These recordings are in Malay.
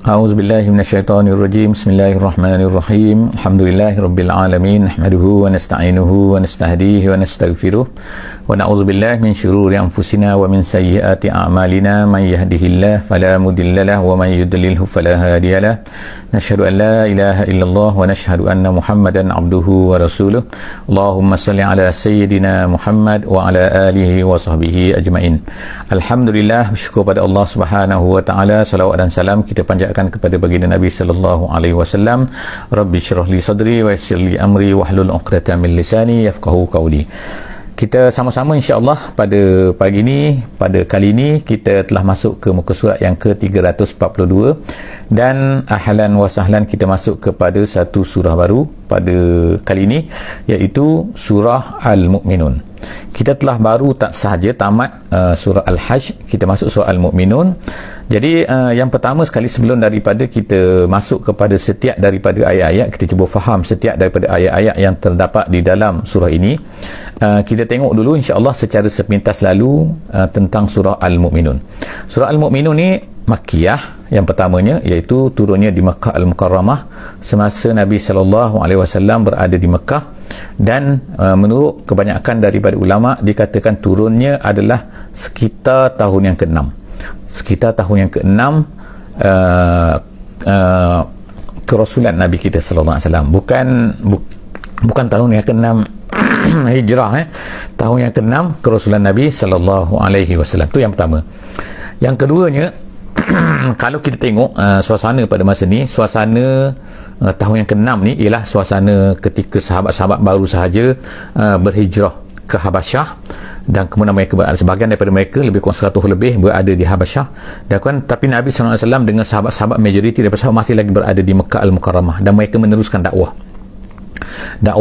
أعوذ بالله من الشيطان الرجيم بسم الله الرحمن الرحيم الحمد لله رب العالمين نحمده ونستعينه ونستهديه ونستغفره ونعوذ بالله من شرور أنفسنا ومن سيئات أعمالنا من يهده الله فلا مضل له ومن يضلله فلا هادي له نشهد أن لا إله إلا الله ونشهد أن محمدا عبده ورسوله اللهم صل على سيدنا محمد وعلى آله وصحبه أجمعين. Alhamdulillah, bersyukur pada Allah Subhanahu wa taala, salawat dan salam kita panjatkan kepada baginda Nabi sallallahu alaihi wasallam. Rabbi shrah li sadri wa yassir li amri wahlul 'uqdatam min lisani yafqahu qawli. Kita sama-sama insya-Allah pada pagi ini, pada kali ini kita telah masuk ke muka surat yang ke-342 dan ahlan wa sahlan kita masuk kepada satu surah baru pada kali ini, iaitu surah Al-Mu'minun. Kita telah baru tak sahaja tamat surah Al-Hajj, kita masuk surah Al-Mu'minun. Jadi yang pertama sekali, sebelum daripada kita masuk kepada setiap daripada ayat-ayat, kita cuba faham setiap daripada ayat-ayat yang terdapat di dalam surah ini, kita tengok dulu insya-Allah secara sepintas lalu tentang surah Al-Mu'minun. Surah Al-Mu'minun ni Makkiyah, yang pertamanya iaitu turunnya di Makkah Al-Mukarramah semasa Nabi SAW berada di Makkah, dan menurut kebanyakan daripada ulama dikatakan turunnya adalah sekitar tahun yang ke-6, sekitar tahun yang ke-6 kerasulan Nabi kita SAW, bukan tahun yang ke-6 hijrah, tahun yang ke-6 kerasulan Nabi SAW. Itu yang pertama. Yang keduanya, kalau kita tengok suasana pada masa ni, suasana tahun yang ke-6 ni ialah suasana ketika sahabat-sahabat baru sahaja berhijrah ke Habasyah, dan kemudian mereka berada, sebahagian daripada mereka lebih kurang 100 lebih berada di Habasyah, dan kan, tapi Nabi SAW dengan sahabat-sahabat majoriti daripada sahabat masih lagi berada di Makkah Al-Mukarramah, dan mereka meneruskan dakwah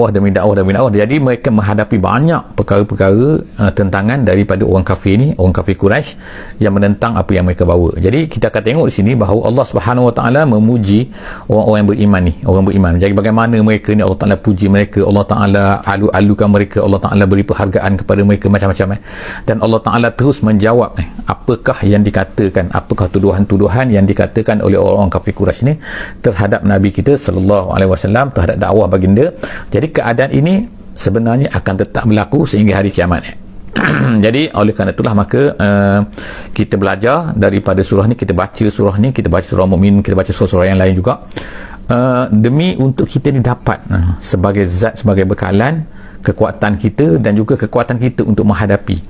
demi dakwah. Jadi mereka menghadapi banyak perkara-perkara tentangan daripada orang kafir ni, orang kafir Quraisy yang menentang apa yang mereka bawa. Jadi kita akan tengok di sini bahawa Allah Subhanahu wa taala memuji orang-orang yang beriman ni, orang beriman. Jadi bagaimana mereka ni Allah Taala puji mereka, Allah Taala alu-alukan mereka, Allah Taala beri penghargaan kepada mereka macam-macam, dan Allah Taala terus menjawab apakah yang dikatakan, apakah tuduhan-tuduhan yang dikatakan oleh orang-orang kafir Quraisy ni terhadap Nabi kita sallallahu alaihi wasallam, terhadap dakwah baginda. Jadi keadaan ini sebenarnya akan tetap berlaku sehingga hari kiamat. Jadi oleh kerana itulah maka kita belajar daripada surah ni, kita baca surah ni, kita baca surah Mu'min, kita baca surah-surah yang lain juga, demi untuk kita ni dapat sebagai zat, sebagai bekalan kekuatan kita dan juga kekuatan kita untuk menghadapi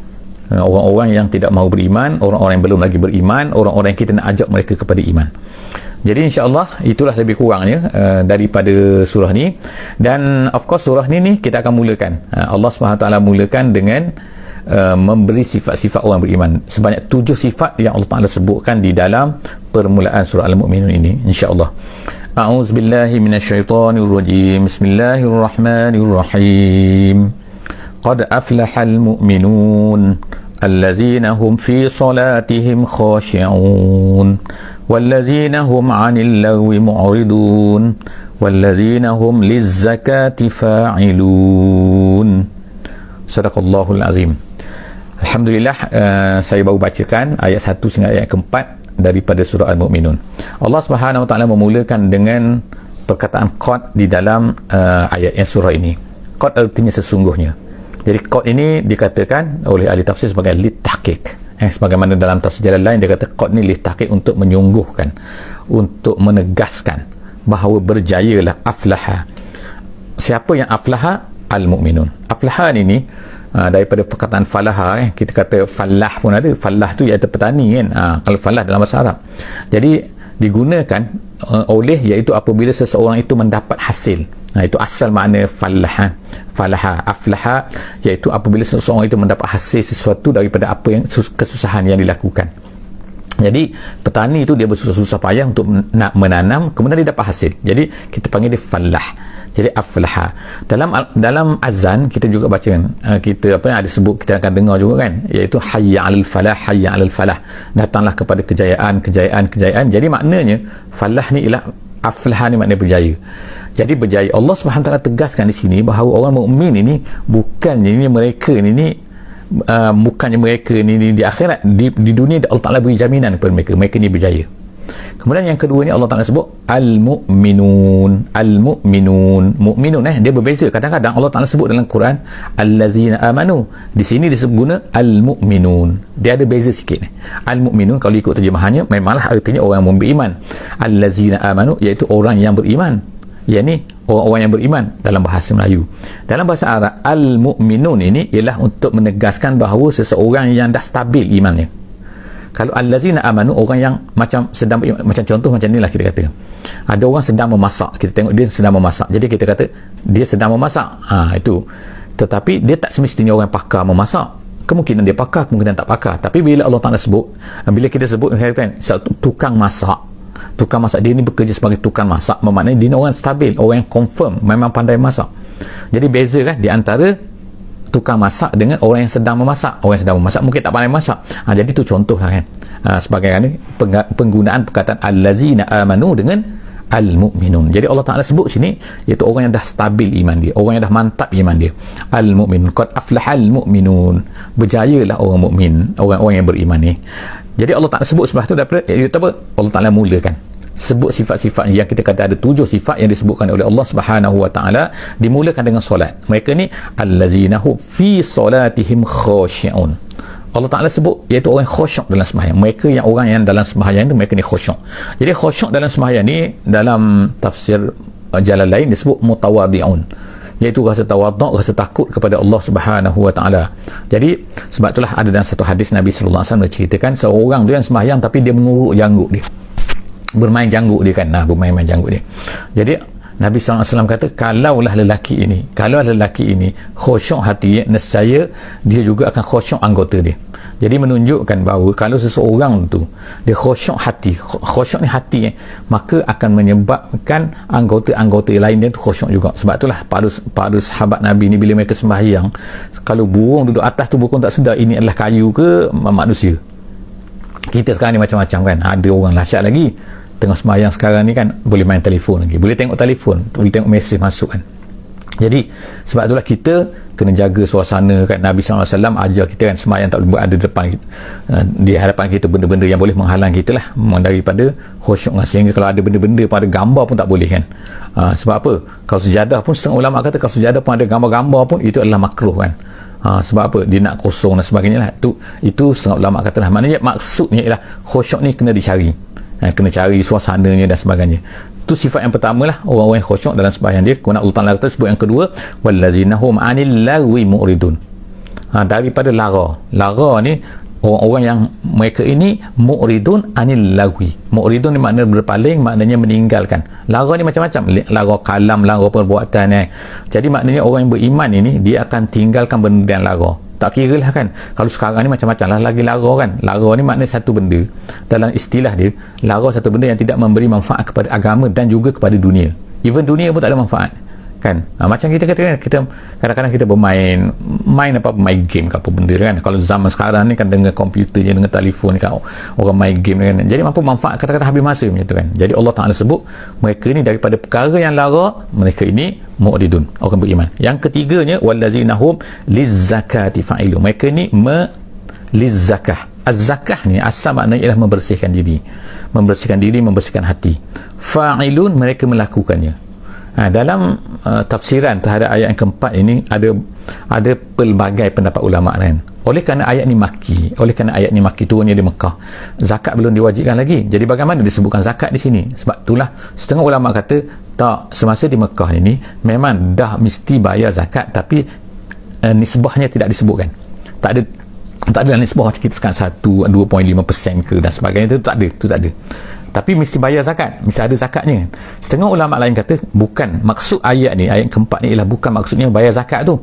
orang-orang yang tidak mahu beriman, orang-orang yang belum lagi beriman, orang-orang yang kita nak ajak mereka kepada iman. Jadi insya-Allah itulah lebih kurangnya daripada surah ni. Dan of course surah ni kita akan mulakan, Allah SWT mulakan dengan memberi sifat-sifat orang beriman, sebanyak 7 sifat yang Allah Taala sebutkan di dalam permulaan surah Al-Mu'minun ini insya-Allah. A'udzubillahi minasyaitonirrajim. Bismillahirrahmanirrahim. Qad aflahal mu'minun allazina hum fi salatihim khashi'un wallazina hum 'anil lagwi mu'ridun wallazina hum lizzakati fa'ilun. Sadaqallahul azim. Alhamdulillah, saya baru bacakan ayat 1 hingga ayat keempat daripada surah Al-Mu'minun. Allah Subhanahu wa taala memulakan dengan perkataan qad di dalam ayat yang surah ini. Qad artinya sesungguhnya. Jadi qad ini dikatakan oleh ahli tafsir sebagai litahqiq. Sebagaimana dalam tafsir jalan lain dia kata qad ni litahqiq, untuk menyungguhkan, untuk menegaskan bahawa berjayalah, aflaha. Siapa yang aflaha? Al-Mu'minun. Aflaha ini daripada perkataan falaha, kita kata falah pun ada. Falah tu iaitu petani kan, kalau falah dalam bahasa Arab. Jadi digunakan oleh, iaitu apabila seseorang itu mendapat hasil. Itu asal makna falaha. Aflaha iaitu apabila seseorang itu mendapat hasil sesuatu daripada apa yang kesusahan yang dilakukan. Jadi petani itu dia bersusah-susah payah untuk nak menanam, kemudian dia dapat hasil. Jadi kita panggil dia falah. Jadi aflaha. Dalam azan kita juga baca kan, kita apa yang ada sebut, kita akan dengar juga kan, iaitu hayya 'alal falah, hayya 'alal falah. Datanglah kepada kejayaan. Jadi maknanya falah ni ialah, aflaha ni maknanya berjaya. Jadi berjaya. Allah SWT tegaskan di sini bahawa orang mukmin ini bukannya mereka di akhirat, di dunia Allah Taala beri jaminan kepada mereka ni berjaya. Kemudian yang kedua ni Allah Ta'ala sebut al-mu'minun. Mu'minun dia berbeza. Kadang-kadang Allah Ta'ala sebut dalam Quran allazina amanu, di sini disebut guna al-mu'minun. Dia ada beza sikit ni. Al-mu'minun kalau ikut terjemahannya memanglah artinya orang yang beriman. Allazina amanu iaitu orang yang beriman, yakni orang-orang yang beriman dalam bahasa Melayu. Dalam bahasa Arab, al-mu'minun ini ialah untuk menegaskan bahawa seseorang yang dah stabil imannya. Kalau allazina amanu, orang yang macam sedang beriman, macam contoh macam inilah kita kata. Ada orang sedang memasak, kita tengok dia sedang memasak. Jadi kita kata dia sedang memasak. Itu. Tetapi dia tak semestinya orang pakar memasak. Kemungkinan dia pakar, kemungkinan tak pakar. Tapi bila Allah Ta'ala sebut, bila kita sebut kan, tukang masak, dia ni bekerja sebagai tukang masak, bermaknanya dia orang stabil, orang yang confirm memang pandai masak. Jadi beza kan di antara tukang masak dengan orang yang sedang memasak. Orang yang sedang memasak mungkin tak pandai masak. Jadi tu contoh lah kan. Sebagai penggunaan perkataan allazina amanu dengan al-mu'minun. Jadi Allah Ta'ala sebut sini iaitu orang yang dah stabil iman dia, orang yang dah mantap iman dia. Al-mu'minun, qad aflahal mu'minun, berjayalah orang mukmin, orang-orang yang beriman ni. Jadi Allah Ta'ala sebut sebelah tu daripada apa? Allah Ta'ala mulakan sebut sifat-sifat yang kita kata ada 7 sifat yang disebutkan oleh Allah Subhanahu wa taala, dimulakan dengan solat. Mereka ni allazina hum fi solatihim khashi'un. Allah Ta'ala sebut iaitu orang khusyuk dalam sembahyang. Mereka yang orang yang dalam sembahyang itu mereka ni khusyuk. Jadi khusyuk dalam sembahyang ni dalam tafsir jalan lain disebut mutawadhi'un, iaitu rasa tawaduk, rasa takut kepada Allah Subhanahu wa taala. Jadi sebab itulah ada dalam satu hadis Nabi sallallahu alaihi wasallam menceritakan seorang tu yang sembahyang tapi dia mengurut janggut dia, bermain janggut dia kan, bermain janggut dia. Jadi Nabi SAW kata kalaulah lelaki ini khusyuk hati, nescaya dia juga akan khusyuk anggota dia. Jadi menunjukkan bahawa kalau seseorang tu dia khusyuk ni hati, maka akan menyebabkan anggota-anggota lain dia tu khusyuk juga. Sebab itulah para sahabat Nabi ni bila mereka sembahyang, kalau burung duduk atas tu burung tak sedar ini adalah kayu ke manusia. Kita sekarang ni macam-macam kan, ada orang lahsyat lagi tengah sembahyang sekarang ni kan, boleh main telefon lagi, boleh tengok telefon, boleh tengok mesej masuk kan. Jadi sebab itulah kita kena jaga suasana kan. Nabi SAW ajar kita kan sembahyang tak boleh berada di hadapan kita benda-benda yang boleh menghalang kita lah daripada khusyuk, sehingga kalau ada benda-benda pada gambar pun tak boleh kan. Sebab apa? Kalau sejadah pun setengah ulama kata kalau sejadah pun ada gambar-gambar pun itu adalah makruh kan. Sebab apa? Dia nak kosong dan sebagainya lah. Itu setengah ulama kata lah. Maknanya maksudnya ialah khusyuk ni kena dicari, kena cari suasananya dan sebagainya. Itu sifat yang pertama lah, orang-orang yang khusyuk dalam sembahyang dia. Kemudian Allah Ta'ala kata sebut yang kedua, wallazina hum anil lagwi mu'ridun. Daripada lara ni orang-orang yang mereka ini mu'ridun anil lagwi. Mu'ridun ni maknanya berpaling, maknanya meninggalkan. Lara ni macam-macam, lara kalam, lara perbuatan. Jadi maknanya orang yang beriman ini dia akan tinggalkan benda yang lara. Tak kira lah kan, kalau sekarang ni macam-macam lah lagi lara kan. Lara ni maknanya satu benda, dalam istilah dia, lara satu benda yang tidak memberi manfaat kepada agama dan juga kepada dunia. Even dunia pun tak ada manfaat kan. Macam kita kata kan, kita kadang-kadang kita bermain game ke apa benda kan. Kalau zaman sekarang ni kan dengan komputernya, dengan telefon ni kan, orang main game kan, jadi mampu manfaat kadang-kadang habis masa macam tu kan. Jadi Allah Ta'ala sebut mereka ni daripada perkara yang lara, mereka ini mu'ridun, orang beriman. Yang ketiganya wallazina hum lizzakati fa'ilun. Mereka ni lizzakah. Az-zakah ni asal maknanya ialah membersihkan diri, membersihkan hati. Fa'ilun, mereka melakukannya. Dalam tafsiran terhadap ayat yang keempat ini ada pelbagai pendapat ulama kan. Oleh kerana ayat ni maki, turunnya di Mekah, zakat belum diwajibkan lagi. Jadi bagaimana disebutkan zakat di sini? Sebab itulah setengah ulama kata tak, semasa di Mekah ini memang dah mesti bayar zakat, tapi nisbahnya tidak disebutkan. Tak ada nisbah macam kita sekarang 2.5% ke dan sebagainya, itu tak ada. Tapi mesti bayar zakat, mesti ada zakatnya. Setengah ulama lain kata bukan maksud ayat ni, ayat keempat ni ialah bukan maksudnya bayar zakat tu,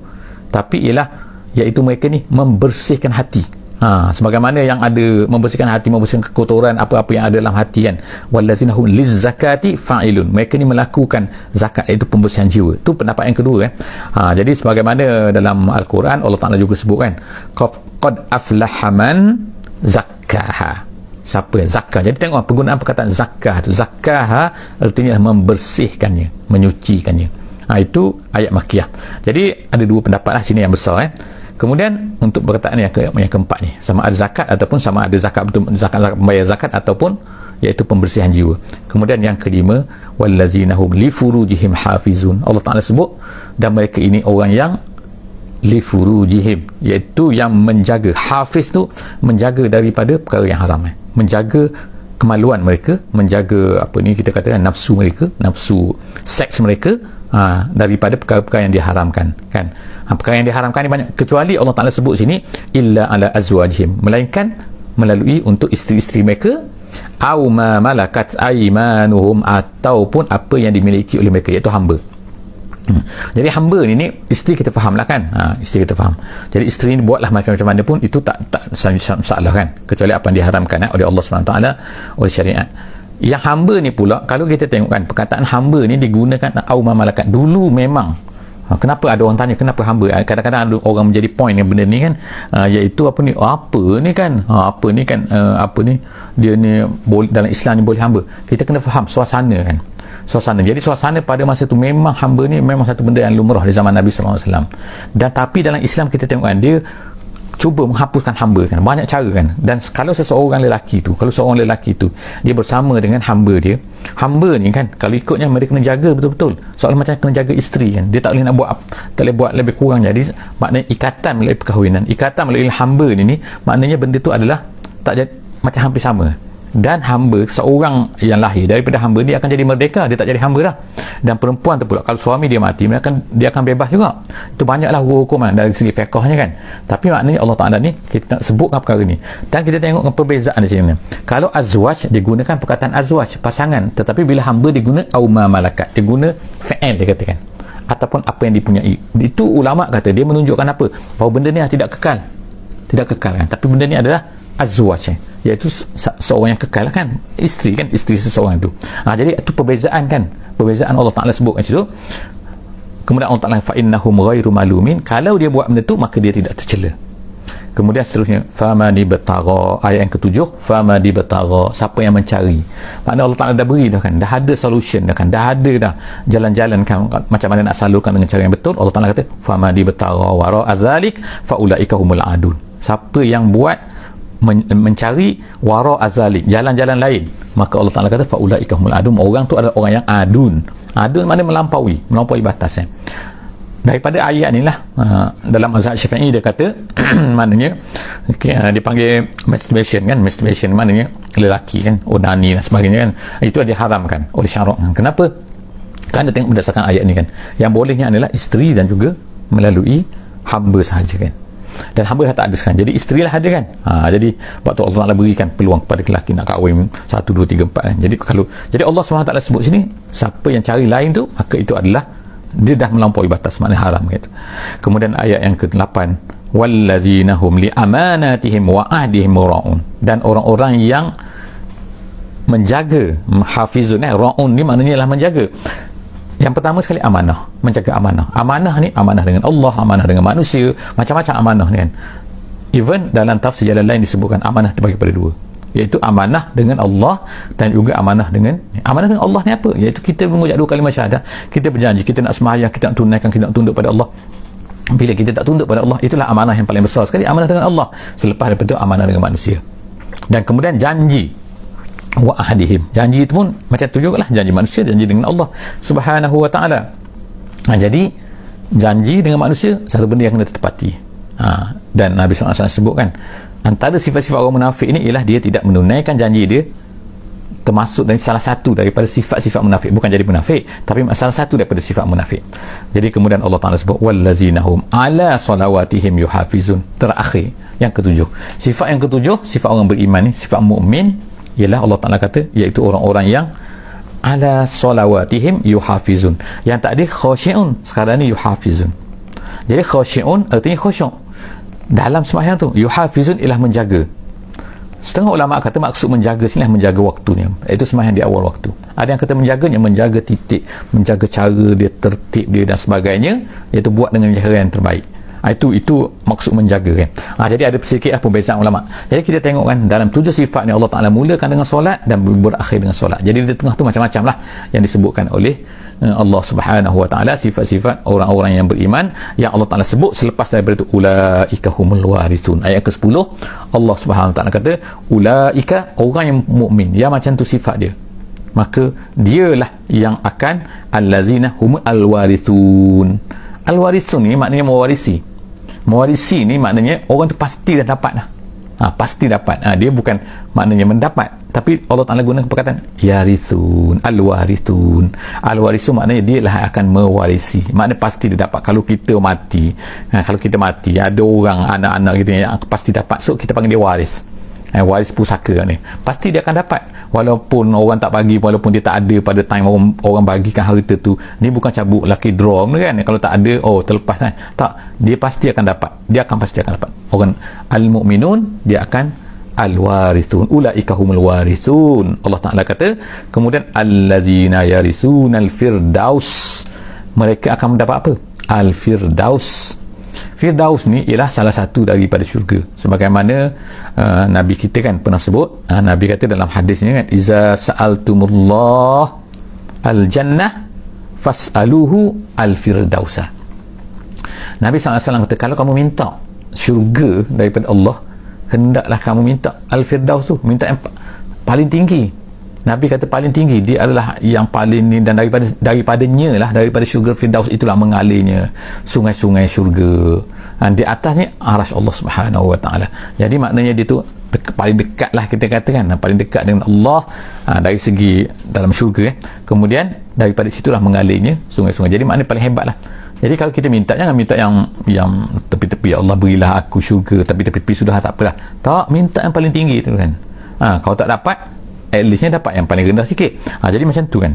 tapi ialah iaitu mereka ni membersihkan hati. Sebagaimana yang ada membersihkan hati, membersihkan kekotoran apa-apa yang ada dalam hati kan. Wallazina hum lizzakati fa'ilun. Mereka ni melakukan zakat, iaitu pembersihan jiwa. Itu pendapat yang kedua kan. Jadi sebagaimana dalam Al-Quran Allah Ta'ala juga sebut kan, qad aflaha man zakkaha. Siapa zakah? Jadi tengok penggunaan perkataan zakah tu. Zakah artinya membersihkannya, menyucikannya. Itu ayat makiyah. Jadi ada dua pendapat lah sini yang besar. Kemudian untuk perkataan yang keempat ni, sama ada zakat ataupun sama ada zakat betul, zakat pembayar zakat ataupun iaitu pembersihan jiwa. Kemudian yang kelima, wallazina hum li furujihim hafizun. Allah Taala sebut, dan mereka ini orang yang li furujihim, iaitu yang menjaga. Hafiz tu menjaga daripada perkara yang haram, menjaga kemaluan mereka, menjaga apa ni kita katakan nafsu mereka, nafsu seks mereka, daripada perkara-perkara yang diharamkan, kan. Perkara yang diharamkan ni banyak, kecuali Allah Taala sebut sini illa ala azwajihim, melainkan melalui untuk isteri-isteri mereka, au ma malakat aymanuhum, ataupun apa yang dimiliki oleh mereka, iaitu hamba. Jadi hamba ni isteri kita faham lah kan, isteri kita faham. Jadi isteri ni buatlah macam-macam mana pun, itu tak masalah kan, kecuali apa yang diharamkan oleh Allah SWT, oleh syariat. Yang hamba ni pula, kalau kita tengokkan perkataan hamba ni digunakan au ma malakat. Dulu memang, kenapa ada orang tanya kenapa hamba, kadang-kadang ada orang menjadi point yang benda ni kan, iaitu apa ni kan, apa ni dia ni dalam Islam ni boleh hamba. Kita kena faham suasana kan, suasana. Jadi suasana pada masa tu memang hamba ni memang satu benda yang lumrah di zaman Nabi SAW. Dan tapi dalam Islam kita tengok kan, dia cuba menghapuskan hamba kan, banyak cara kan. Dan kalau seorang lelaki tu dia bersama dengan hamba dia, hamba ni kan, kalau ikutnya mereka kena jaga betul-betul, soalnya macam kena jaga isteri kan, dia tak boleh nak buat, tak boleh buat lebih kurang. Jadi maknanya ikatan melalui perkahwinan, ikatan melalui hamba ni maknanya benda tu adalah tak jadi, macam hampir sama. Dan hamba, seorang yang lahir daripada hamba, dia akan jadi merdeka, dia tak jadi hamba dah. Dan perempuan tu pula, kalau suami dia mati, dia akan bebas juga. Itu banyaklah hukuman dari segi fiqhnya kan. Tapi maknanya Allah Ta'ala ni, kita nak sebutkan perkara ni, dan kita tengok perbezaan di sini. Kalau azwaj digunakan perkataan azwaj, pasangan, tetapi bila hamba diguna au ma malakat, diguna fa'il dia katakan, ataupun apa yang dipunyai. Itu ulama kata dia menunjukkan apa, bahawa benda ni tidak kekal kan, tapi benda ni adalah azwaj, iaitu seorang yang kekal kan, isteri seseorang tu. Jadi itu perbezaan kan, perbezaan Allah Ta'ala sebut kat situ. Kemudian Allah Ta'ala fa innahum ghairu malumin, kalau dia buat benda tu maka dia tidak tercela. Kemudian seterusnya, famani batagha, ayat yang ketujuh, famani batagha, siapa yang mencari. Maknanya Allah Ta'ala dah beri dah kan, dah ada solution dah kan, dah ada dah jalan-jalan kan, macam mana nak salurkan dengan cara yang betul. Allah Ta'ala kata famani batagha wara azalik faulaika humul adun. Siapa yang buat mencari wara azalik, jalan-jalan lain, maka Allah Ta'ala kata faulaika humul adun, orang tu adalah orang yang adun. Adun maknanya melampaui batas. Daripada ayat ni lah, dalam mazhab Syafi'i dia kata maknanya dipanggil masturbation kan, masturbation maknanya lelaki kan, onani dan sebagainya kan, itu diharamkan oleh syarak. Kenapa? Kan dia tengok berdasarkan ayat ni kan, yang bolehnya adalah isteri dan juga melalui hamba sahaja kan. Dan hamba dah tak ada sekarang, jadi isteri lah ada kan. Jadi waktu Allah Ta'ala berikan peluang kepada lelaki nak kahwin 1, 2, 3, 4 kan. Jadi Allah SWT sebut sini, siapa yang cari lain tu, maka itu adalah dia dah melampaui batas, maknanya haram gitu. Kemudian ayat yang ke-8, wallazina hum li amanatihim wa ahdihim ra'un, dan orang-orang yang menjaga, hafizun, ra'un ni maknanya lah menjaga. Yang pertama sekali amanah, menjaga amanah. Amanah ni amanah dengan Allah, amanah dengan manusia, macam-macam amanah ni kan. Even dalam tafsir jalan lain disebutkan amanah terbagi pada dua, iaitu amanah dengan Allah dan juga amanah dengan Allah ni apa? Iaitu kita mengucap 2 kalimah syahadah, kita berjanji kita nak sembahyang, kita nak tunaikan, kita nak tunduk pada Allah. Bila kita tak tunduk pada Allah, itulah amanah yang paling besar sekali, amanah dengan Allah. Selepas daripada itu amanah dengan manusia. Dan kemudian janji wa ahdihim, janji itu pun macam tu juga lah, janji manusia, janji dengan Allah Subhanahu wa ta'ala. Jadi janji dengan manusia satu benda yang kena ditepati. Dan Nabi SAW sebutkan antara sifat-sifat orang munafik ini ialah dia tidak menunaikan janji dia, termasuk dari salah satu daripada sifat-sifat munafik, bukan jadi munafik, tapi salah satu daripada sifat munafik. Jadi kemudian Allah Ta'ala sebut wallazina hum ala salawatihim yuhafizun, terakhir yang ketujuh. Sifat yang ketujuh, sifat orang beriman ni, sifat mukmin, ialah Allah Ta'ala kata iaitu orang-orang yang ala salawatihim yuhafizun, yang tak ada khasyi'un, sekarang ni yuhafizun. Jadi khasyi'un artinya khusyuk dalam sembahyang tu, yuhafizun ialah menjaga. Setengah ulama kata maksud menjaga sini lah menjaga waktunya, iaitu sembahyang di awal waktu. Ada yang kata menjaganya, menjaga titik, menjaga cara dia, tertib dia dan sebagainya, iaitu buat dengan cara yang terbaik. Itu maksud menjaga kan. Jadi ada sedikit perbezaan ulama. Jadi kita tengok kan, dalam 7 sifat ni Allah Ta'ala mulakan dengan solat dan berakhir dengan solat. Jadi di tengah tu macam-macam lah yang disebutkan oleh Allah Subhanahu wa taala, sifat-sifat orang-orang yang beriman yang Allah Taala sebut selepas daripada itu, ulaika humul warithun. Ayat ke-10 Allah Subhanahu wa taala kata ulaika, orang yang mukmin yang macam tu sifat dia, maka dialah yang akan allazina humul alwarithun. Alwarithun ni maknanya mewarisi. Mewarisi ni maknanya orang tu pasti dah dapat lah. Pasti dapat. Dia bukan maknanya mendapat, tapi Allah Ta'ala gunakan perkataan yarithun, alwarithun. Alwarithun maknanya dia lah akan mewarisi, maknanya pasti dia dapat. Kalau kita mati, kalau kita mati, ada orang anak-anak kita yang pasti dapat, so kita panggil dia waris. Waris pusaka ni pasti dia akan dapat, walaupun orang tak bagi, walaupun dia tak ada pada time orang bagikan harta tu. Ni bukan cabut lucky draw kan, kalau tak ada terlepas kan, tak, dia pasti akan dapat, dia akan pasti akan dapat. Orang al-mu'minun dia akan al-warithun, ulaika humul warithun. Allah Ta'ala kata kemudian allazina yarisunal firdaus, mereka akan mendapat apa? Al-firdaus. Firdaus ni ialah salah satu daripada syurga, sebagaimana Nabi kita kan pernah sebut, Nabi kata dalam hadisnya kan, iza sa'altumullah al-jannah fas'aluhu al-firdausa. Nabi SAW kata, kalau kamu minta syurga daripada Allah, hendaklah kamu minta al-firdaus tu, minta yang paling tinggi. Nabi kata paling tinggi, dia adalah yang paling ni, dan daripadanya lah, daripada syurga firdaus itulah mengalirnya sungai-sungai syurga. Di atasnya arasy Allah Subhanahu wa taala. Jadi maknanya dia tu paling dekat lah, kita katakan paling dekat dengan Allah dari segi dalam syurga. Kemudian daripada situlah mengalirnya sungai-sungai. Jadi maknanya paling hebat lah. Jadi kalau kita minta, jangan minta yang tepi-tepi, ya Allah berilah aku syurga, tepi-tepi sudah tak apalah. Tak, minta yang paling tinggi tu kan. Kalau tak dapat, at leastnya dapat yang paling rendah sikit. Jadi macam tu kan.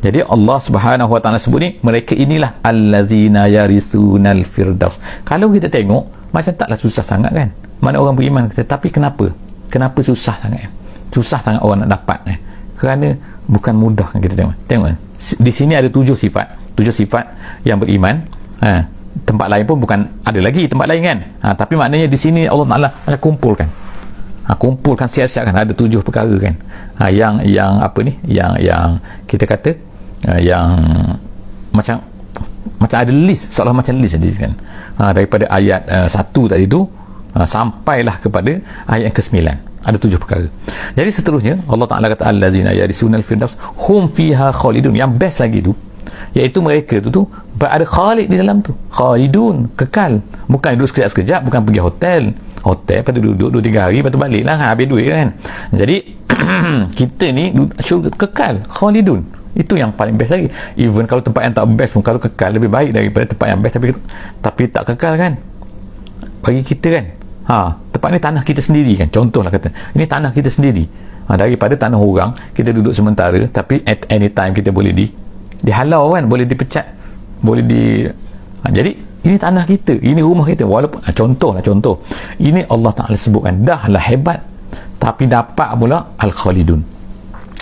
Jadi Allah Subhanahu wa taala sebut ni, mereka inilah allazina yarisunal firdaus. Kalau kita tengok macam taklah susah sangat kan, mana orang beriman kata, tapi kenapa susah sangat? Susah sangat orang nak dapat kerana bukan mudah kan. Kita tengok kan, di sini ada 7 sifat yang beriman. Tempat lain pun bukan ada lagi tempat lain kan, tapi maknanya di sini Allah Taala ada kumpulkan siap-siap kan, ada 7 perkara kan, yang apa ni, yang kita kata yang macam ada list, seolah macam list tadi kan, daripada ayat 1 tadi tu sampailah kepada ayat yang ke-9, ada 7 perkara. Jadi seterusnya Allah Ta'ala kata allazina yarisunal firdaus hum fiha khalidun. Yang best lagi tu, iaitu mereka tu berada khalid di dalam tu, khalidun, kekal, bukan duduk sekejap-sekejap, bukan pergi hotel pada duduk 2-3 hari, lepas tu balik lah habis duit kan. Jadi kita ni syurga kekal, khalidun, itu yang paling best lagi. Even kalau tempat yang tak best pun, kalau kekal lebih baik daripada tempat yang best tapi tak kekal kan, bagi kita kan. Tempat ni tanah kita sendiri kan, contohlah kata ini tanah kita sendiri, daripada tanah orang kita duduk sementara, tapi at any time kita boleh dihalau kan, boleh dipecat, boleh jadi ini tanah kita, ini rumah kita, walaupun contoh ini Allah Ta'ala sebutkan dah lah hebat, tapi dapat pula al-khalidun.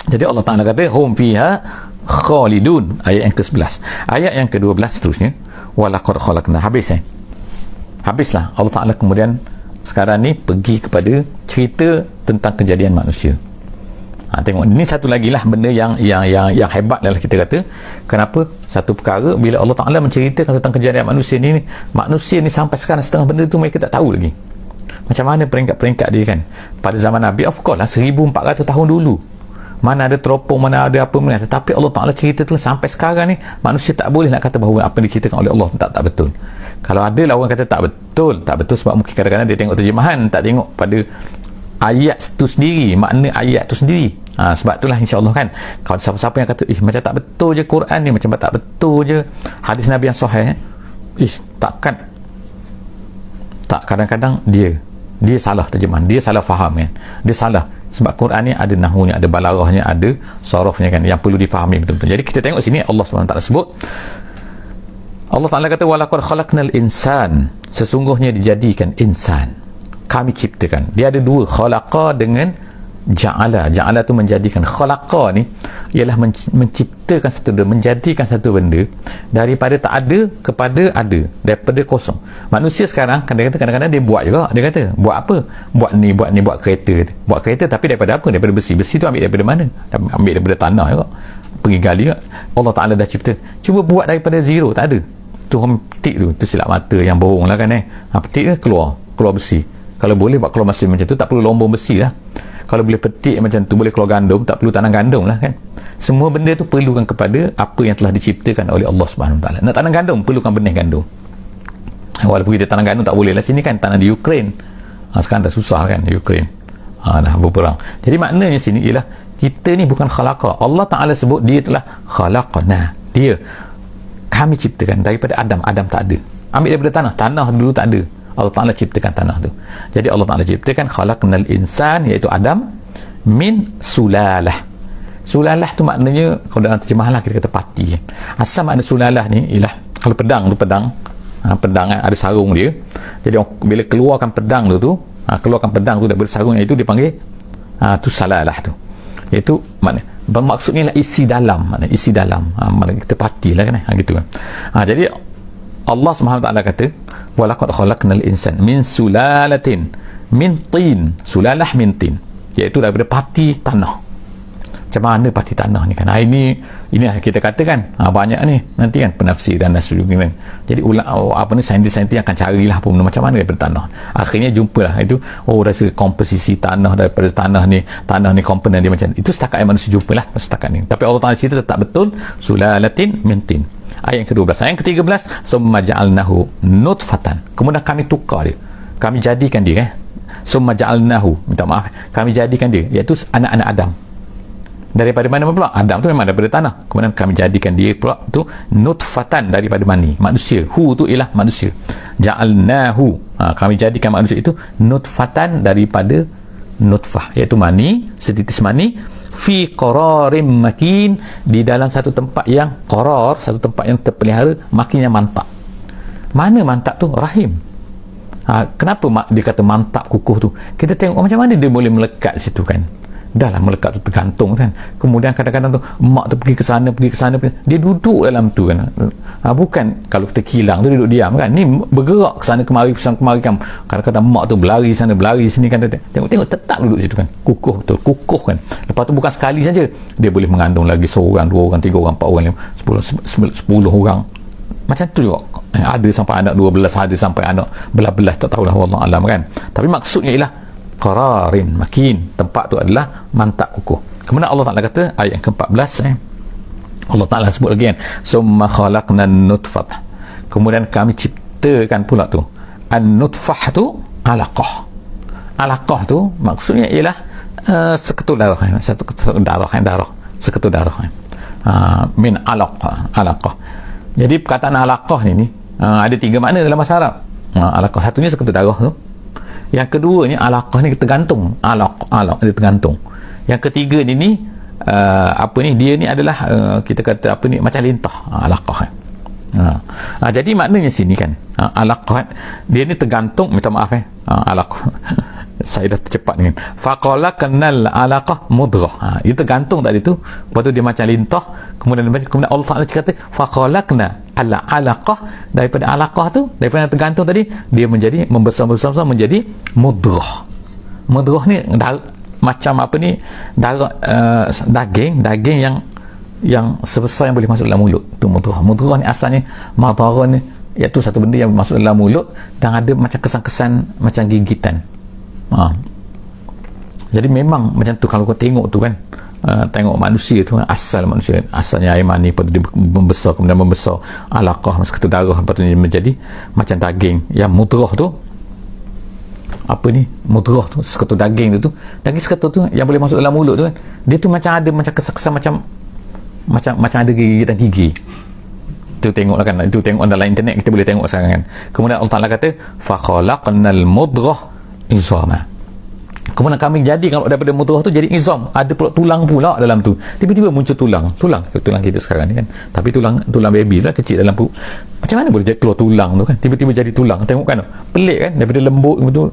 Jadi Allah Ta'ala kata hum fiha khalidun, ayat yang ke-11. Ayat yang ke-12 seterusnya, walaqad khalaqna, habislah Allah Ta'ala. Kemudian sekarang ni pergi kepada cerita tentang kejadian manusia. Tengok, ini satu lagi lah benda yang hebat lah kita kata. Kenapa? Satu perkara, bila Allah Ta'ala menceritakan tentang kejadian manusia ni sampai sekarang setengah benda tu mereka tak tahu lagi macam mana peringkat-peringkat dia kan. Pada zaman Nabi, of course lah, 1400 tahun dulu mana ada teropong, mana ada apa, tetapi Allah Ta'ala cerita tu sampai sekarang ni manusia tak boleh nak kata bahawa apa yang diceritakan oleh Allah tak betul. Kalau ada lah orang kata tak betul sebab mungkin kadang-kadang dia tengok terjemahan, tak tengok pada ayat tu sendiri, makna ayat tu sendiri. Sebab itulah insya-Allah kan, kalau siapa-siapa yang kata macam tak betul je Quran ni, macam tak betul je hadis Nabi yang sahih, tak, kadang-kadang dia salah terjemahan, dia salah faham kan, dia salah, sebab Quran ni ada nahwunya, ada balaghahnya, ada sarafnya kan, yang perlu difahami betul-betul. Jadi kita tengok sini Allah SWT sebut, Allah Ta'ala kata walaqad khalaqnal insan, sesungguhnya dijadikan insan, kami ciptakan. Dia ada 2, khalaqa dengan ja'ala tu menjadikan. Khalaqa ni ialah menciptakan satu benda, menjadikan satu benda daripada tak ada kepada ada, daripada kosong. Manusia sekarang kadang-kadang dia buat juga, dia kata buat apa, buat kereta tapi daripada apa, daripada besi tu ambil daripada mana, ambil daripada tanah juga, pergi gali, Allah Ta'ala dah cipta. Cuba buat daripada zero, tak ada. Tu orang petik tu silap mata yang bohong lah kan petik dia keluar besi. Kalau boleh buat keluar mesin macam tu, tak perlu lombong besi lah. Kalau boleh petik macam tu, boleh keluar gandum, tak perlu tanam gandum lah kan. Semua benda tu perlukan kepada apa yang telah diciptakan oleh Allah Subhanahu Wa Taala. Nak tanam gandum, perlukan benih gandum. Walaupun kita tanam gandum tak boleh lah, sini kan tanam di Ukraine. Sekarang dah susah kan Ukraine, dah berperang. Jadi maknanya sini ialah kita ni bukan khalaqa. Allah Ta'ala sebut dia telah khalaqna, dia kami ciptakan daripada Adam tak ada. Ambil daripada tanah dulu tak ada, Allah Ta'ala ciptakan tanah tu. Jadi Allah Ta'ala ciptakan khalaqnal insan, iaitu Adam, min sulalah. Sulalah tu maknanya, kalau dalam terjemahan lah kita kata pati. Asal makna sulalah ni ialah, kalau pedang tu pedang ada sarung dia. Jadi bila keluarkan pedang tu keluarkan pedang tu daripada sarungnya itu dipanggil tu salalah tu, iaitu makna bermaksudnya lah isi dalam, makna kita patilah kan gitu kan. Jadi Allah Subhanahu Wa Taala kata walaqad khalaqnal insan min sulalatin min tin, sulalah min tin, iaitu daripada pati tanah. Macam mana pati tanah ni kan, ini yang kita katakan banyak ni nanti kan penafsiran dan sebagainya. Jadi saintis-saintis akan carilah pun macam mana daripada tanah. Akhirnya jumpalah itu, rasa komposisi tanah daripada tanah ni komponen dia macam itu. Setakat yang manusia jumpalah setakat ni. Tapi Allah Ta'ala cerita tetap betul, sulalatin min tin. Ayat yang ke-12. Ayat yang ke-13, summa ja'alnahu nutfatan, kemudian kami tukar dia, kami jadikan dia summa ja'alnahu, minta maaf, kami jadikan dia, iaitu anak-anak Adam. Daripada mana pula? Adam tu memang daripada tanah. Kemudian kami jadikan dia pula tu nutfatan, daripada mani manusia. Hu tu ialah manusia. Ja'alnahu, kami jadikan manusia itu nutfatan, daripada nutfah, iaitu mani, setitis mani, fi qararim makin, di dalam satu tempat yang qarar, satu tempat yang terpelihara, makinnya mantap. Mana mantap tu? Rahim. Kenapa dia kata mantap, kukuh tu? Kita tengok macam mana dia boleh melekat situ kan. Dah lah melekat tu, tergantung kan. Kemudian kadang-kadang tu mak tu pergi ke sana, dia duduk dalam tu kan. Bukan kalau kita kilang tu duduk diam kan, ni bergerak ke sana kemari kan. Kadang-kadang mak tu berlari sana berlari sini kan, tengok tetap duduk situ kan, kukuh betul, kukuh kan. Lepas tu bukan sekali saja, dia boleh mengandung lagi seorang, dua orang, tiga orang, empat orang, 10 orang. Macam tu juga, ada sampai anak 12, ada sampai anak belas-belas, tak tahulah, wallahu alam kan. Tapi maksudnya ialah qararin makin, tempat tu adalah mantap, kukuh. Kemudian Allah Ta'ala kata ayat yang ke-14, Allah Ta'ala sebut lagi kan, summa khalaqnan nutfah, kemudian kami ciptakan pula tu an-nutfah tu alaqah tu maksudnya ialah seketul darah, seketul darah min alaqah. Jadi perkataan alaqah ni ada 3 makna dalam bahasa Arab. Alaqah satunya seketul darah tu, yang keduanya alaqah ni tergantung, alaq dia tergantung. Yang ketiga ni dia ni adalah kita kata macam lintah, alaqah. Jadi maknanya sini kan alaqah dia ni tergantung, minta maaf alaqah saya dah tercepat ni kan, faqalaqnal alaqah mudghah, dia tergantung tadi tu, lepas tu dia macam lintah. Kemudian Allah Ta'ala kata faqalaqna alaqah, daripada alaqah tu, daripada tergantung tadi, dia menjadi membesar menjadi mudghah. Mudghah ni macam daging yang sebesar yang boleh masuk dalam mulut tu mudghah. Mudghah ni asalnya madghah ni, iaitu satu benda yang masuk dalam mulut dan ada macam kesan-kesan macam gigitan. Jadi memang macam tu kalau kau tengok tu kan, tengok manusia tu, asalnya air mani, lepas tu dia membesar, kemudian membesar alaqah, seketul darah, lepas tu dia menjadi macam daging. Yang mudghah tu mudghah tu seketul daging tu, daging seketul tu yang boleh masuk dalam mulut tu kan, dia tu macam ada macam kesan-kesan macam ada gigitan gigi. Itu tengoklah kan, itu tengok dalam internet, kita boleh tengok sekarang kan. Kemudian Allah Ta'ala kata fa khalaqnal mudghah izama, kemudian kami jadi kalau daripada mudghah tu jadi izam, ada pula tulang pula dalam tu. Tiba-tiba muncul tulang kita sekarang ni kan, tapi tulang baby lah kecil dalam perut. Macam mana boleh jadi keluar tulang tu kan, tiba-tiba jadi tulang? Tengok kan, pelik kan, daripada lembut betul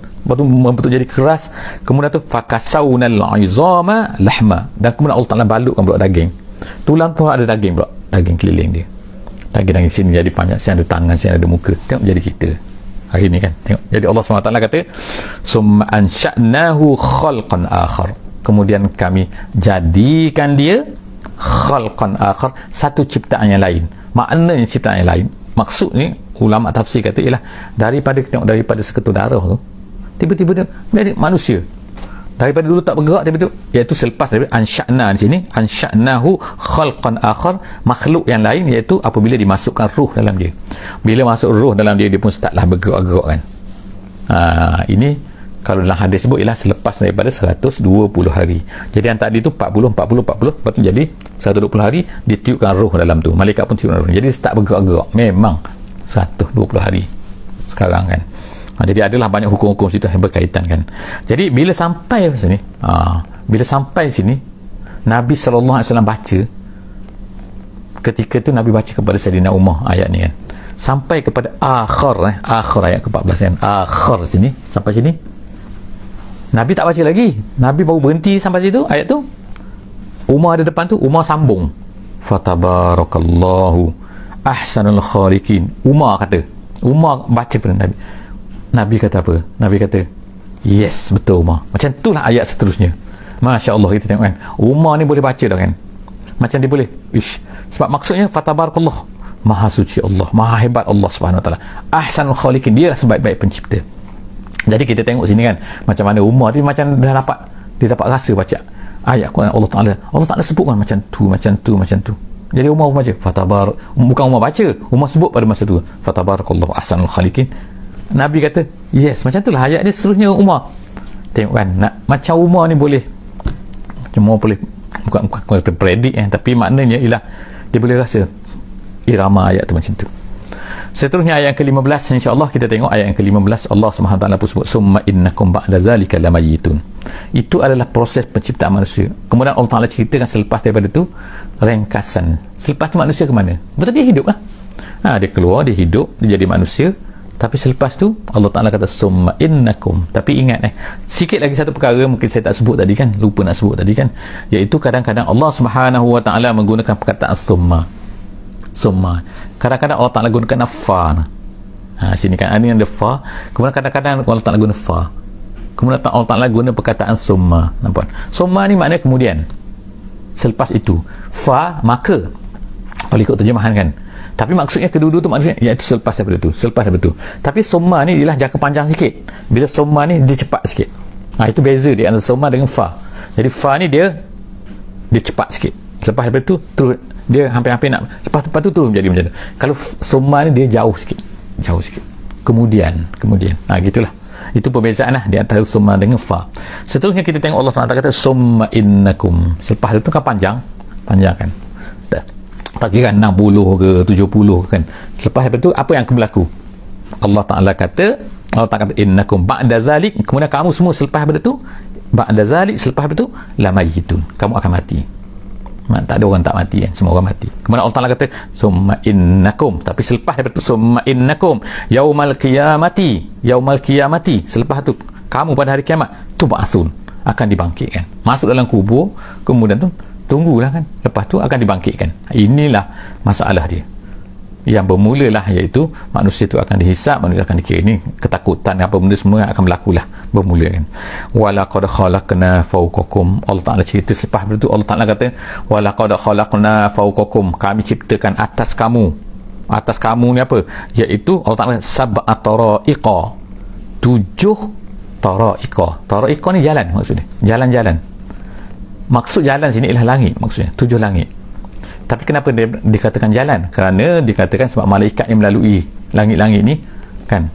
jadi keras. Kemudian tu fakasawnal izama lahma, dan kemudian Allah Ta'ala balutkan pula daging. Tulang tu ada daging pula, daging keliling dia, daging sini jadi banyak, sini ada tangan, sini ada muka. Tengok jadi kita hari ni kan, tengok. Jadi Allah SWT kata summa ansha'nahu khalqan akhar, kemudian kami jadikan dia khalqan akhar, satu ciptaan yang lain. Maknanya ciptaan yang lain, maksud ni ulama tafsir kata ialah daripada seketul darah tu tiba-tiba dia jadi manusia. Daripada dulu tak bergerak tiba-tiba, iaitu selepas daripada ansya'na di sini, ansya'nahu khalqan akhar, makhluk yang lain, iaitu apabila dimasukkan ruh dalam dia. Bila masuk ruh dalam dia, dia pun startlah bergerak-gerak kan. Ini kalau dalam hadis sebut ialah selepas daripada 120 hari. Jadi yang tadi tu 40, lepas tu jadi 120 hari ditiupkan roh dalam tu. Malaikat pun tiupkan roh. Jadi start bergerak-gerak. Memang 120 hari sekarang kan. Jadi adalah banyak hukum-hukum situ yang berkaitan kan. Jadi bila sampai sini, Nabi SAW baca, ketika tu Nabi baca kepada Sayyidina Umar ayat ni kan, sampai kepada akhir ayat ke-14 kan, akhir sini, sampai sini Nabi tak baca lagi, Nabi baru berhenti sampai situ ayat tu. Umar ada depan tu, Umar sambung, fatabarakallahu ahsanul khaliqin. Umar baca kepada Nabi. Nabi kata apa? Nabi kata, yes, betul Umar. Macam itulah ayat seterusnya. Masya Allah, kita tengok kan, Umar ni boleh baca dah kan, macam dia boleh, sebab maksudnya fatabarakallah, maha suci Allah, maha hebat Allah Subhanahu Wa Taala, ahsanul khaliqin, dia lah sebaik-baik pencipta. Jadi kita tengok sini kan, macam mana Umar ni macam dah dapat rasa baca ayat Quran Allah Ta'ala sebut kan macam tu. Jadi Umar baca bukan Umar baca, Umar sebut pada masa tu fatabarakallahu ahsanul khaliqin. Nabi kata yes, macam itulah ayat ni seterusnya. Umar tengok kan, macam Umar ni boleh, cuma boleh bukan kata predik tapi maknanya ialah dia boleh rasa irama ayat tu macam tu. Seterusnya ayat ke-15, insya-Allah kita tengok ayat yang ke-15. Allah Subhanahu taala pun sebut summa innakum ba'da zalika lamayitun. Itu adalah proses penciptaan manusia. Kemudian Allah Taala ceritakan selepas daripada itu ringkasan. Selepas tu manusia ke mana? Betul, dia hidup lah. Dia keluar, dia hidup, dia jadi manusia. Tapi selepas tu Allah Taala kata summa innakum. Tapi ingat sikit lagi satu perkara mungkin saya tak sebut tadi kan, lupa nak sebut tadi kan, iaitu kadang-kadang Allah Subhanahu Wa Taala menggunakan perkataan summa. Kadang-kadang Allah Ta'ala gunakan fa. Sini kan, ini ada fa. Kemudian kadang-kadang Allah Ta'ala guna fa. Kemudian Allah Ta'ala guna perkataan summa. Nampak? Summa ni maknanya kemudian, selepas itu. Fa, maka, kalau ikut terjemahan kan. Tapi maksudnya kedua-dua tu maksudnya iaitu selepas daripada tu. Tapi summa ni ialah jangka panjang sikit. Bila summa ni dia cepat sikit. Itu beza dia antara summa dengan fa. Jadi fa ni dia cepat sikit. Selepas daripada tu terus dia hampir-hampir nak, lepas tu turun menjadi macam tu. Kalau summa ni dia jauh sikit, kemudian gitulah. Itu perbezaan lah di antara summa dengan fa. Seterusnya kita tengok Allah SWT kata summa innakum. Selepas itu kan panjang kan, tak kira 60 ke 70 kan. Selepas itu apa yang akan berlaku? Allah Ta'ala kata innakum ba'da zalik, kemudian kamu semua selepas itu ba'da zalik, selepas itu lamayitun, kamu akan mati. Tak ada orang tak mati kan, semua orang mati. Kemudian Allah Ta'ala kata summa innakum, tapi selepas daripada summa innakum yaumal qiyamati, selepas tu kamu pada hari kiamat tub'atsun, akan dibangkitkan, masuk dalam kubur, kemudian tu tunggulah kan, lepas tu akan dibangkitkan. Inilah masalah dia yang bermula lah, iaitu manusia tu akan dihisap, manusia akan dikira. Ini ketakutan, apa benda semua akan berlaku lah, bermula kan. Walaqad khalaqna fawqakum, Allah Ta'ala cerita selepas itu. Allah Ta'ala kata walaqad khalaqna fawqakum, kami ciptakan atas kamu ni apa? Iaitu Allah Ta'ala sab'a tara'iqa, 7 tara'iqa ni jalan, maksudnya jalan-jalan. Maksud jalan sini ialah langit, maksudnya 7 langit. Tapi kenapa dia dikatakan jalan? Kerana dikatakan sebab malaikat yang melalui langit-langit ni kan,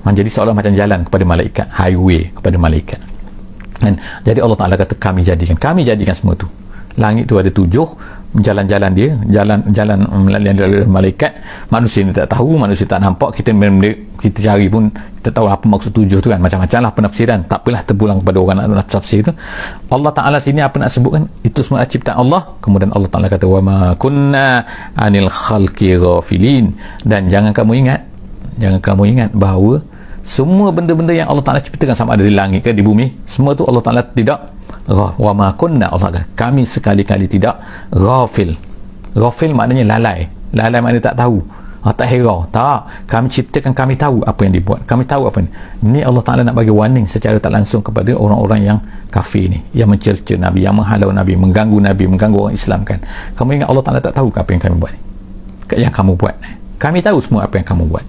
menjadi seolah macam jalan kepada malaikat, highway kepada malaikat. Dan jadi Allah Ta'ala kata kami jadikan semua tu. Langit tu ada 7 jalan-jalan dia, jalan melalui malaikat. Manusia ni tak tahu, manusia tak nampak, kita cari pun kita tahu apa maksud 7 tu kan. Macam-macam lah penafsiran, tak apalah terpulang kepada orang nak tafsir tu. Allah Ta'ala sini apa nak sebutkan, itu semua ciptaan Allah. Kemudian Allah Ta'ala kata wa ma kunna anil khalqi ghafilin, dan jangan kamu ingat bahawa semua benda-benda yang Allah Ta'ala ciptakan, sama ada di langit ke di bumi, semua tu Allah Ta'ala tidak wa ma kunna, Allah kata kami sekali-kali tidak ghafil maknanya lalai maknanya tak tahu. Tak hirau, tak, kami ciptakan, kami tahu apa yang dibuat, kami tahu apa ni Allah Ta'ala nak bagi warning secara tak langsung kepada orang-orang yang kafir ni, yang mencerca Nabi, yang menghalau Nabi, mengganggu Nabi, mengganggu orang Islam kan. Kamu ingat Allah Ta'ala tak tahu apa yang kami buat ni? Yang kamu buat, kami tahu semua apa yang kamu buat.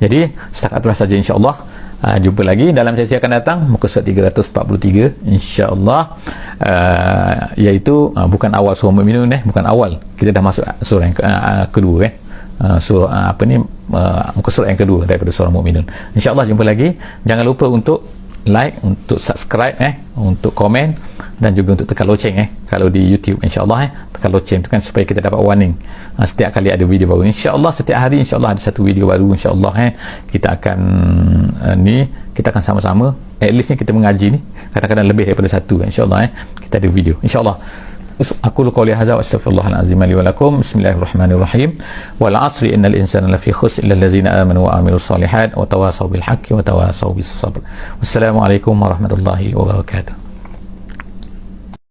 Jadi setakat itu saja, insyaAllah. Jumpa lagi dalam sesi akan datang, muka surat 343 insyaAllah, iaitu bukan awal surah Mu'minun, bukan awal, kita dah masuk surah yang kedua surah muka surat yang kedua daripada surah Mu'minun. InsyaAllah jumpa lagi. Jangan lupa untuk like, untuk subscribe, untuk komen, dan juga untuk tekan loceng kalau di YouTube. InsyaAllah tekan loceng tu kan supaya kita dapat warning setiap kali ada video baru. InsyaAllah setiap hari InsyaAllah ada satu video baru. InsyaAllah kita akan kita akan sama-sama, at least ni kita mengaji ni kadang-kadang lebih daripada satu. InsyaAllah kita ada video. InsyaAllah aku qouli hadza wa astaghfirullahal azim li wa lakum. Bismillahirrahmanirrahim. Wal 'asri innal insana lafi khusr illa allazina amanu wa amilus solihat wa tawasaw bil haqqi wa tawasaw bis sabr. Wassalamualaikum warahmatullahi wabarakatuh.